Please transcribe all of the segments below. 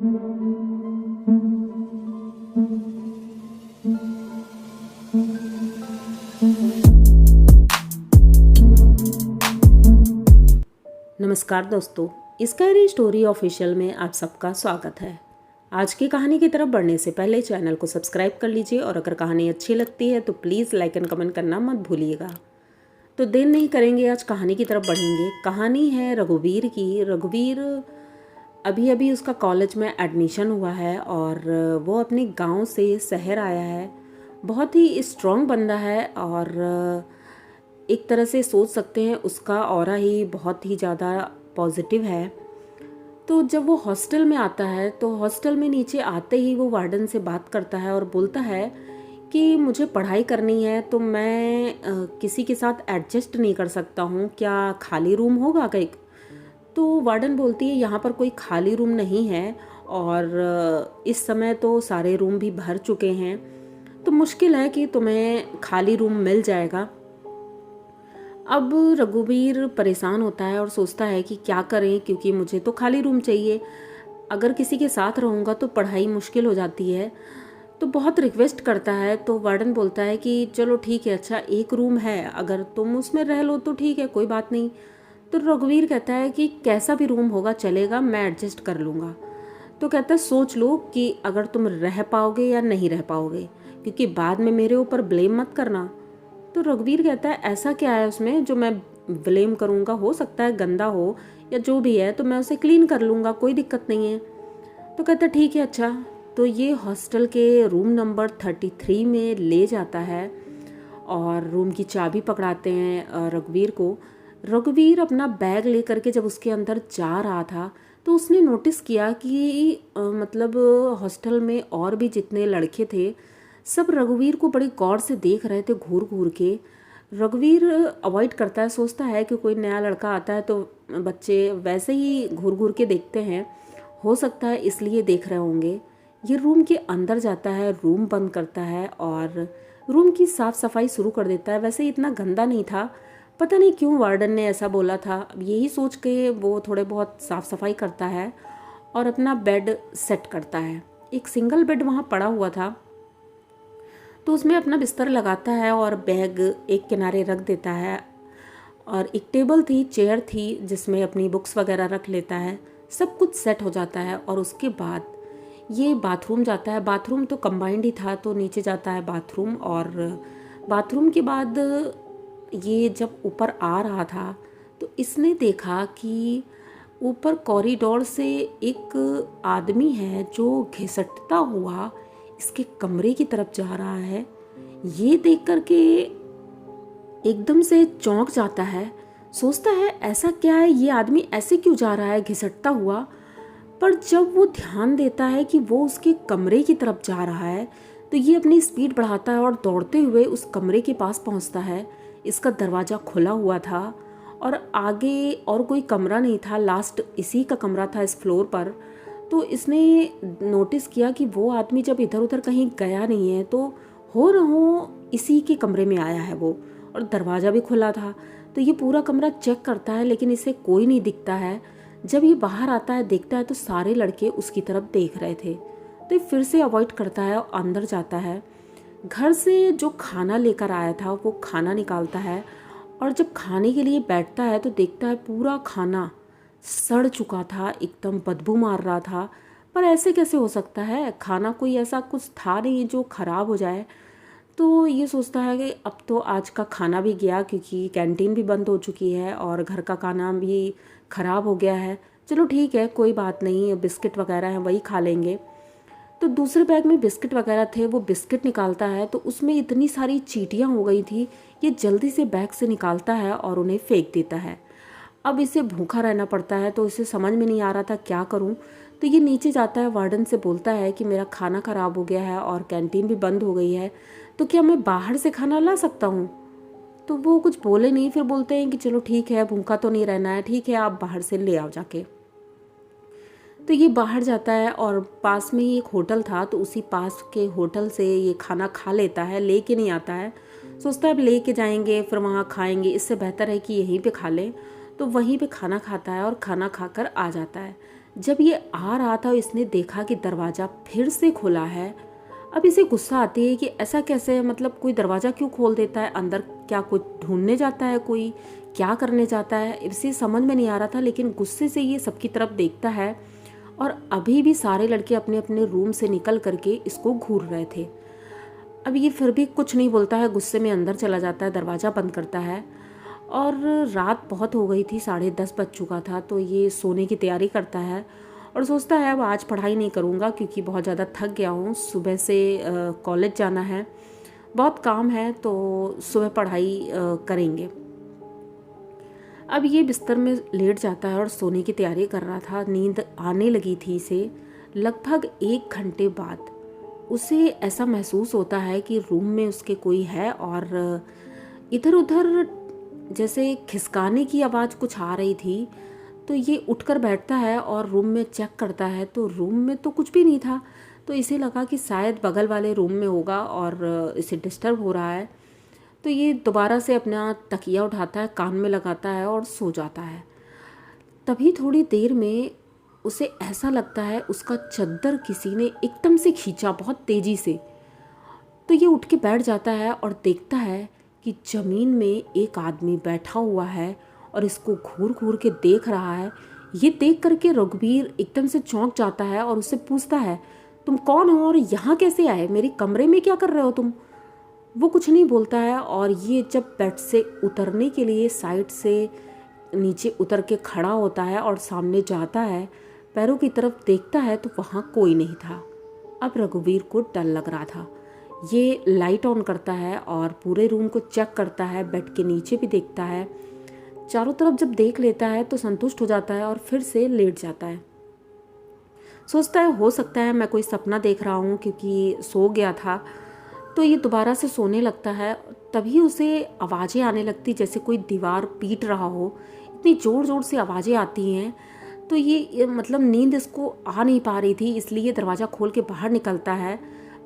नमस्कार दोस्तों, sky story official में आप सबका स्वागत है। आज की कहानी की तरफ बढ़ने से पहले चैनल को सब्सक्राइब कर लीजिए और अगर कहानी अच्छी लगती है तो प्लीज़ लाइक एंड कमेंट करना मत भूलिएगा। तो देर नहीं करेंगे, आज कहानी की तरफ बढ़ेंगे। कहानी है रघुवीर की। रघुवीर अभी अभी उसका कॉलेज में एडमिशन हुआ है और वो अपने गांव से शहर आया है। बहुत ही स्ट्रॉन्ग बंदा है और एक तरह से सोच सकते हैं उसका ऑरा ही बहुत ही ज़्यादा पॉजिटिव है। तो जब वो हॉस्टल में आता है तो हॉस्टल में नीचे आते ही वो वार्डन से बात करता है और बोलता है कि मुझे पढ़ाई करनी है तो मैं किसी के साथ एडजस्ट नहीं कर सकता हूँ, क्या खाली रूम होगा कहीं? तो वार्डन बोलती है यहाँ पर कोई खाली रूम नहीं है और इस समय तो सारे रूम भी भर चुके हैं, तो मुश्किल है कि तुम्हें खाली रूम मिल जाएगा। अब रघुवीर परेशान होता है और सोचता है कि क्या करें, क्योंकि मुझे तो खाली रूम चाहिए। अगर किसी के साथ रहूँगा तो पढ़ाई मुश्किल हो जाती है। तो बहुत रिक्वेस्ट करता है तो वार्डन बोलता है कि चलो ठीक है, अच्छा एक रूम है, अगर तुम उसमें रह लो तो ठीक है, कोई बात नहीं। तो रघुवीर कहता है कि कैसा भी रूम होगा चलेगा, मैं एडजस्ट कर लूँगा। तो कहता है सोच लो कि अगर तुम रह पाओगे या नहीं रह पाओगे, क्योंकि बाद में मेरे ऊपर ब्लेम मत करना। तो रघुवीर कहता है ऐसा क्या है उसमें जो मैं ब्लेम करूँगा, हो सकता है गंदा हो या जो भी है तो मैं उसे क्लीन कर लूँगा, कोई दिक्कत नहीं है। तो कहता है ठीक है अच्छा। तो ये हॉस्टल के रूम नंबर 33 में ले जाता है और रूम की चाबी पकड़ाते हैं रघुवीर को। रघुवीर अपना बैग लेकर के जब उसके अंदर जा रहा था तो उसने नोटिस किया कि मतलब हॉस्टल में और भी जितने लड़के थे सब रघुवीर को बड़ी गौर से देख रहे थे, घूर घूर के। रघुवीर अवॉइड करता है, सोचता है कि कोई नया लड़का आता है तो बच्चे वैसे ही घूर घूर के देखते हैं, हो सकता है इसलिए देख रहे होंगे। ये रूम के अंदर जाता है, रूम बंद करता है और रूम की साफ़ सफाई शुरू कर देता है। वैसे इतना गंदा नहीं था, पता नहीं क्यों वार्डन ने ऐसा बोला था। अब यही सोच के वो थोड़े बहुत साफ़ सफाई करता है और अपना बेड सेट करता है। एक सिंगल बेड वहाँ पड़ा हुआ था तो उसमें अपना बिस्तर लगाता है और बैग एक किनारे रख देता है और एक टेबल थी, चेयर थी जिसमें अपनी बुक्स वगैरह रख लेता है। सब कुछ सेट हो जाता है और उसके बाद ये बाथरूम जाता है। बाथरूम तो कंबाइंड ही था तो नीचे जाता है बाथरूम, और बाथरूम के बाद ये जब ऊपर आ रहा था तो इसने देखा कि ऊपर कॉरिडोर से एक आदमी है जो घिसटता हुआ इसके कमरे की तरफ जा रहा है। ये देख करके एकदम से चौंक जाता है, सोचता है ऐसा क्या है, ये आदमी ऐसे क्यों जा रहा है घिसटता हुआ। पर जब वो ध्यान देता है कि वो उसके कमरे की तरफ जा रहा है तो ये अपनी स्पीड बढ़ाता है और दौड़ते हुए उस कमरे के पास पहुंचता है। इसका दरवाज़ा खुला हुआ था और आगे और कोई कमरा नहीं था, लास्ट इसी का कमरा था इस फ्लोर पर। तो इसने नोटिस किया कि वो आदमी जब इधर उधर कहीं गया नहीं है तो हो न हो इसी के कमरे में आया है वो, और दरवाज़ा भी खुला था। तो ये पूरा कमरा चेक करता है लेकिन इसे कोई नहीं दिखता है। जब ये बाहर आता है देखता है तो सारे लड़के उसकी तरफ देख रहे थे। तो ये फिर से अवॉइड करता है और अंदर जाता है। घर से जो खाना लेकर आया था वो खाना निकालता है और जब खाने के लिए बैठता है तो देखता है पूरा खाना सड़ चुका था, एकदम बदबू मार रहा था। पर ऐसे कैसे हो सकता है, खाना कोई ऐसा कुछ था नहीं जो ख़राब हो जाए। तो ये सोचता है कि अब तो आज का खाना भी गया, क्योंकि कैंटीन भी बंद हो चुकी है और घर का खाना भी ख़राब हो गया है। चलो ठीक है, कोई बात नहीं, बिस्किट वगैरह हैं वही खा लेंगे। तो दूसरे बैग में बिस्किट वगैरह थे, वो बिस्किट निकालता है तो उसमें इतनी सारी चींटियाँ हो गई थी। ये जल्दी से बैग से निकालता है और उन्हें फेंक देता है। अब इसे भूखा रहना पड़ता है तो इसे समझ में नहीं आ रहा था क्या करूं। तो ये नीचे जाता है, वार्डन से बोलता है कि मेरा खाना ख़राब हो गया है और कैंटीन भी बंद हो गई है, तो क्या मैं बाहर से खाना ला सकता हूँ? तो वो कुछ बोले नहीं, फिर बोलते हैं कि चलो ठीक है, भूखा तो नहीं रहना है, ठीक है आप बाहर से ले आओ जाके। तो ये बाहर जाता है और पास में ही एक होटल था तो उसी पास के होटल से ये खाना खा लेता है, लेके नहीं आता है। सोचता है अब लेके जाएंगे फिर वहाँ खाएंगे, इससे बेहतर है कि यहीं पे खा लें। तो वहीं पे खाना खाता है और खाना खाकर आ जाता है। जब ये आ रहा था इसने देखा कि दरवाज़ा फिर से खुला है। अब इसे गुस्सा आती है कि ऐसा कैसे, मतलब कोई दरवाज़ा क्यों खोल देता है, अंदर क्या कुछ ढूंढने जाता है, कोई क्या करने जाता है, इसे समझ में नहीं आ रहा था। लेकिन गुस्से से ये सबकी तरफ देखता है और अभी भी सारे लड़के अपने अपने रूम से निकल करके इसको घूर रहे थे। अब ये फिर भी कुछ नहीं बोलता है, गुस्से में अंदर चला जाता है, दरवाज़ा बंद करता है। और रात बहुत हो गई थी, 10:30 बज चुका था, तो ये सोने की तैयारी करता है और सोचता है अब आज पढ़ाई नहीं करूँगा क्योंकि बहुत ज़्यादा थक गया हूँ, सुबह से कॉलेज जाना है, बहुत काम है, तो सुबह पढ़ाई करेंगे। अब ये बिस्तर में लेट जाता है और सोने की तैयारी कर रहा था। नींद आने लगी थी इसे। लगभग 1 घंटे बाद उसे ऐसा महसूस होता है कि रूम में उसके कोई है और इधर उधर जैसे खिसकाने की आवाज़ कुछ आ रही थी। तो ये उठकर बैठता है और रूम में चेक करता है, तो रूम में तो कुछ भी नहीं था। तो इसे लगा कि शायद बगल वाले रूम में होगा और इसे डिस्टर्ब हो रहा है। तो ये दोबारा से अपना तकिया उठाता है, कान में लगाता है और सो जाता है। तभी थोड़ी देर में उसे ऐसा लगता है उसका चद्दर किसी ने एकदम से खींचा बहुत तेज़ी से। तो ये उठ के बैठ जाता है और देखता है कि ज़मीन में एक आदमी बैठा हुआ है और इसको घूर घूर के देख रहा है। ये देख करके रघुवीर एकदम से चौंक जाता है और उससे पूछता है, तुम कौन हो और यहाँ कैसे आए, मेरे कमरे में क्या कर रहे हो तुम? वो कुछ नहीं बोलता है और ये जब बेड से उतरने के लिए साइड से नीचे उतर के खड़ा होता है और सामने जाता है, पैरों की तरफ देखता है तो वहाँ कोई नहीं था। अब रघुवीर को डर लग रहा था। ये लाइट ऑन करता है और पूरे रूम को चेक करता है, बेड के नीचे भी देखता है, चारों तरफ जब देख लेता है तो संतुष्ट हो जाता है और फिर से लेट जाता है। सोचता है हो सकता है मैं कोई सपना देख रहा हूँ क्योंकि सो गया था। तो ये दोबारा से सोने लगता है। तभी उसे आवाज़ें आने लगती जैसे कोई दीवार पीट रहा हो, इतनी ज़ोर ज़ोर से आवाज़ें आती हैं। तो ये मतलब नींद इसको आ नहीं पा रही थी, इसलिए दरवाज़ा खोल के बाहर निकलता है,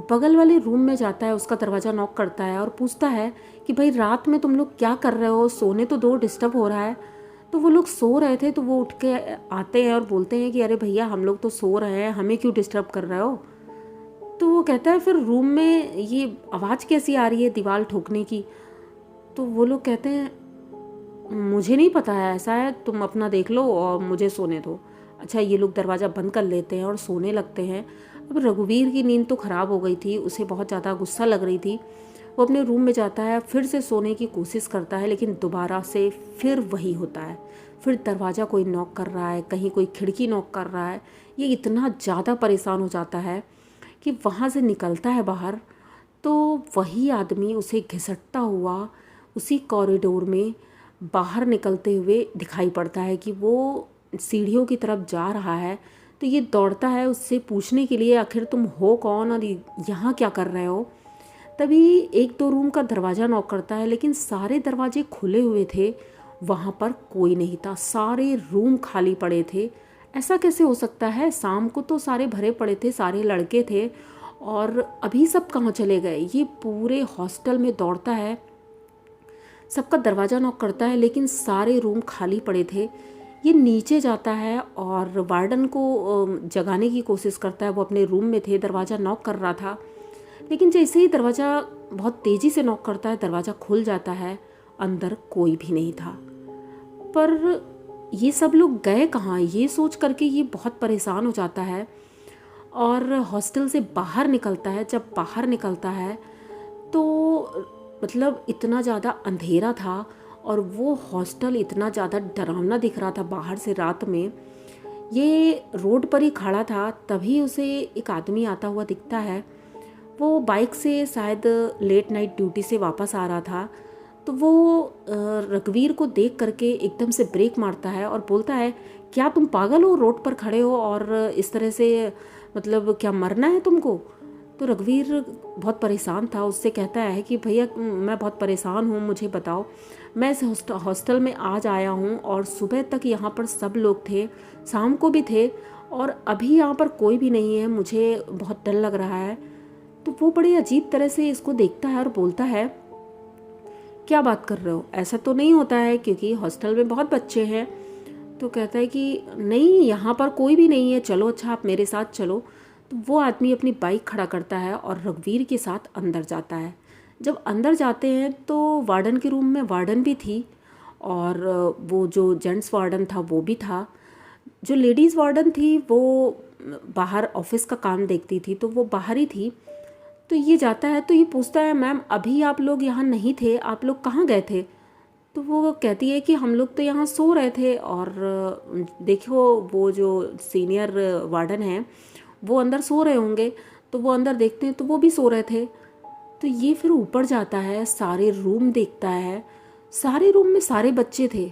बगल वाले रूम में जाता है, उसका दरवाज़ा नॉक करता है और पूछता है कि भाई रात में तुम लोग क्या कर रहे हो, सोने तो दो, डिस्टर्ब हो रहा है। तो वो लोग सो रहे थे, तो वो उठ के आते हैं और बोलते हैं कि अरे भैया हम लोग तो सो रहे हैं, हमें क्यों डिस्टर्ब कर रहे हो। तो वो कहता है फिर रूम में ये आवाज़ कैसी आ रही है दीवार ठोकने की। तो वो लोग कहते हैं मुझे नहीं पता है, ऐसा है तुम अपना देख लो और मुझे सोने दो। अच्छा, ये लोग दरवाज़ा बंद कर लेते हैं और सोने लगते हैं। अब रघुवीर की नींद तो ख़राब हो गई थी, उसे बहुत ज़्यादा गुस्सा लग रही थी। वो अपने रूम में जाता है, फिर से सोने की कोशिश करता है, लेकिन दोबारा से फिर वही होता है। फिर दरवाज़ा कोई नॉक कर रहा है, कहीं कोई खिड़की नॉक कर रहा है। ये इतना ज़्यादा परेशान हो जाता है कि वहाँ से निकलता है बाहर, तो वही आदमी उसे घिसटता हुआ उसी कॉरिडोर में बाहर निकलते हुए दिखाई पड़ता है कि वो सीढ़ियों की तरफ जा रहा है। तो ये दौड़ता है उससे पूछने के लिए आखिर तुम हो कौन और यहाँ क्या कर रहे हो। तभी 1-2 रूम का दरवाज़ा नॉक करता है, लेकिन सारे दरवाजे खुले हुए थे, वहाँ पर कोई नहीं था, सारे रूम खाली पड़े थे। ऐसा कैसे हो सकता है, शाम को तो सारे भरे पड़े थे, सारे लड़के थे, और अभी सब कहाँ चले गए। ये पूरे हॉस्टल में दौड़ता है, सबका दरवाज़ा नॉक करता है, लेकिन सारे रूम खाली पड़े थे। ये नीचे जाता है और वार्डन को जगाने की कोशिश करता है। वो अपने रूम में थे, दरवाज़ा नॉक कर रहा था, लेकिन जैसे ही दरवाज़ा बहुत तेज़ी से नॉक करता है, दरवाज़ा खुल जाता है, अंदर कोई भी नहीं था। पर ये सब लोग गए कहाँ, ये सोच करके ये बहुत परेशान हो जाता है और हॉस्टल से बाहर निकलता है। जब बाहर निकलता है तो मतलब इतना ज़्यादा अंधेरा था और वो हॉस्टल इतना ज़्यादा डरावना दिख रहा था बाहर से रात में। ये रोड पर ही खड़ा था, तभी उसे एक आदमी आता हुआ दिखता है। वो बाइक से शायद लेट नाइट ड्यूटी से वापस आ रहा था। तो वो रघुवीर को देख करके एकदम से ब्रेक मारता है और बोलता है, क्या तुम पागल हो, रोड पर खड़े हो और इस तरह से, मतलब क्या मरना है तुमको? तो रघुवीर बहुत परेशान था, उससे कहता है कि भैया मैं बहुत परेशान हूँ, मुझे बताओ। मैं इस हॉस्टल में आज आया हूँ और सुबह तक यहाँ पर सब लोग थे, शाम को भी थे, और अभी यहाँ पर कोई भी नहीं है, मुझे बहुत डर लग रहा है। तो वो बड़े अजीब तरह से इसको देखता है और बोलता है, क्या बात कर रहे हो, ऐसा तो नहीं होता है क्योंकि हॉस्टल में बहुत बच्चे हैं। तो कहता है कि नहीं, यहाँ पर कोई भी नहीं है, चलो अच्छा आप मेरे साथ चलो। तो वो आदमी अपनी बाइक खड़ा करता है और रघुवीर के साथ अंदर जाता है। जब अंदर जाते हैं तो वार्डन के रूम में वार्डन भी थी और वो जो जेंट्स वार्डन था वो भी था। जो लेडीज़ वार्डन थी वो बाहर ऑफिस का काम देखती थी, तो वो बाहर ही थी। तो ये जाता है तो ये पूछता है, मैम अभी आप लोग यहाँ नहीं थे, आप लोग कहाँ गए थे? तो वो कहती है कि हम लोग तो यहाँ सो रहे थे और देखो वो जो सीनियर वार्डन है वो अंदर सो रहे होंगे। तो वो अंदर देखते हैं तो वो भी सो रहे थे। तो ये फिर ऊपर जाता है, सारे रूम देखता है, सारे रूम में सारे बच्चे थे।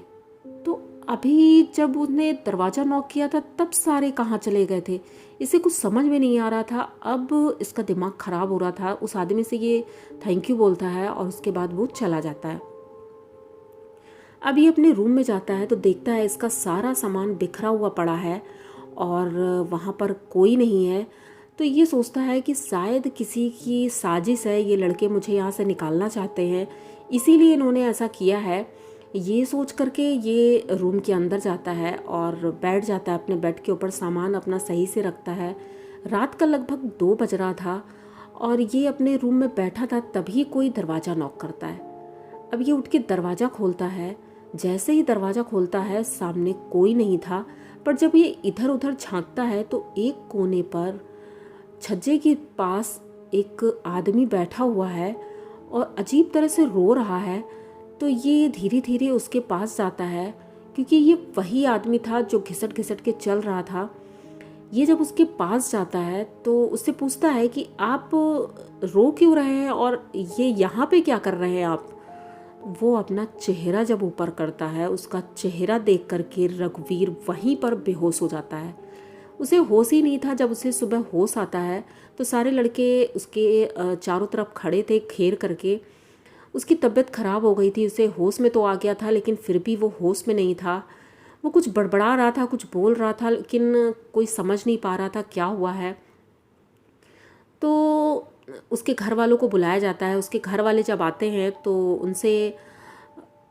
तो अभी जब उसने दरवाज़ा नॉक किया था तब सारे कहाँ चले गए थे, इसे कुछ समझ में नहीं आ रहा था। अब इसका दिमाग ख़राब हो रहा था। उस आदमी से ये थैंक यू बोलता है और उसके बाद वो चला जाता है। अब ये अपने रूम में जाता है तो देखता है इसका सारा सामान बिखरा हुआ पड़ा है और वहाँ पर कोई नहीं है। तो ये सोचता है कि शायद किसी की साजिश है, ये लड़के मुझे यहाँ से निकालना चाहते हैं, इसीलिए इन्होंने ऐसा किया है। ये सोच करके ये रूम के अंदर जाता है और बैठ जाता है अपने बेड के ऊपर, सामान अपना सही से रखता है। रात का लगभग 2 बज रहा था और ये अपने रूम में बैठा था, तभी कोई दरवाज़ा नॉक करता है। अब ये उठ के दरवाज़ा खोलता है। जैसे ही दरवाज़ा खोलता है सामने कोई नहीं था, पर जब ये इधर उधर झांकता है तो एक कोने पर छज्जे के पास एक आदमी बैठा हुआ है और अजीब तरह से रो रहा है। तो ये धीरे धीरे उसके पास जाता है, क्योंकि ये वही आदमी था जो घिसट घिसट के चल रहा था। ये जब उसके पास जाता है तो उससे पूछता है कि आप रो क्यों रहे हैं और ये यहाँ पे क्या कर रहे हैं आप? वो अपना चेहरा जब ऊपर करता है, उसका चेहरा देख करके रघुवीर वहीं पर बेहोश हो जाता है। उसे होश ही नहीं था। जब उसे सुबह होश आता है तो सारे लड़के उसके चारों तरफ खड़े थे घेर करके। उसकी तबीयत ख़राब हो गई थी, उसे होश में तो आ गया था लेकिन फिर भी वो होश में नहीं था। वो कुछ बड़बड़ा रहा था, कुछ बोल रहा था, लेकिन कोई समझ नहीं पा रहा था क्या हुआ है। तो उसके घर वालों को बुलाया जाता है। उसके घर वाले जब आते हैं तो उनसे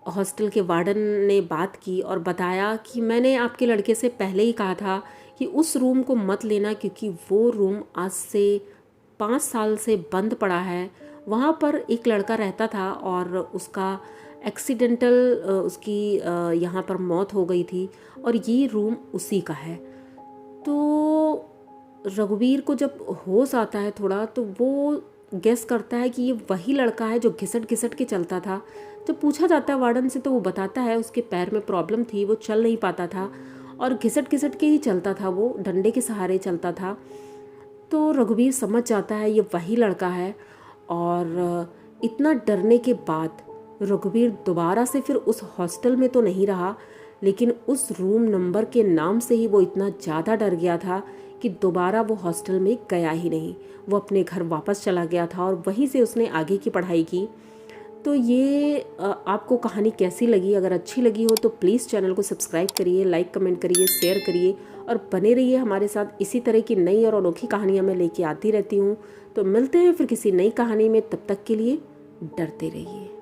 हॉस्टल के वार्डन ने बात की और बताया कि मैंने आपके लड़के से पहले ही कहा था कि उस रूम को मत लेना, क्योंकि वो रूम आज से 5 साल से बंद पड़ा है। वहाँ पर एक लड़का रहता था और उसका एक्सीडेंटल उसकी यहाँ पर मौत हो गई थी और ये रूम उसी का है। तो रघुवीर को जब होश आता है थोड़ा, तो वो गेस करता है कि ये वही लड़का है जो घिसट घिसट के चलता था। जब पूछा जाता है वार्डन से तो वो बताता है उसके पैर में प्रॉब्लम थी, वो चल नहीं पाता था और घिसट घिसट के ही चलता था, वो डंडे के सहारे चलता था। तो रघुवीर समझ जाता है ये वही लड़का है और इतना डरने के बाद रघुवीर दोबारा से फिर उस हॉस्टल में तो नहीं रहा, लेकिन उस रूम नंबर के नाम से ही वो इतना ज़्यादा डर गया था कि दोबारा वो हॉस्टल में गया ही नहीं। वो अपने घर वापस चला गया था और वहीं से उसने आगे की पढ़ाई की। तो ये आपको कहानी कैसी लगी? अगर अच्छी लगी हो तो प्लीज़ चैनल को सब्सक्राइब करिए, लाइक कमेंट करिए, शेयर करिए और बने रहिए हमारे साथ। इसी तरह की नई और अनोखी कहानियाँ मैं लेके आती रहती हूँ। तो मिलते हैं फिर किसी नई कहानी में, तब तक के लिए डरते रहिए।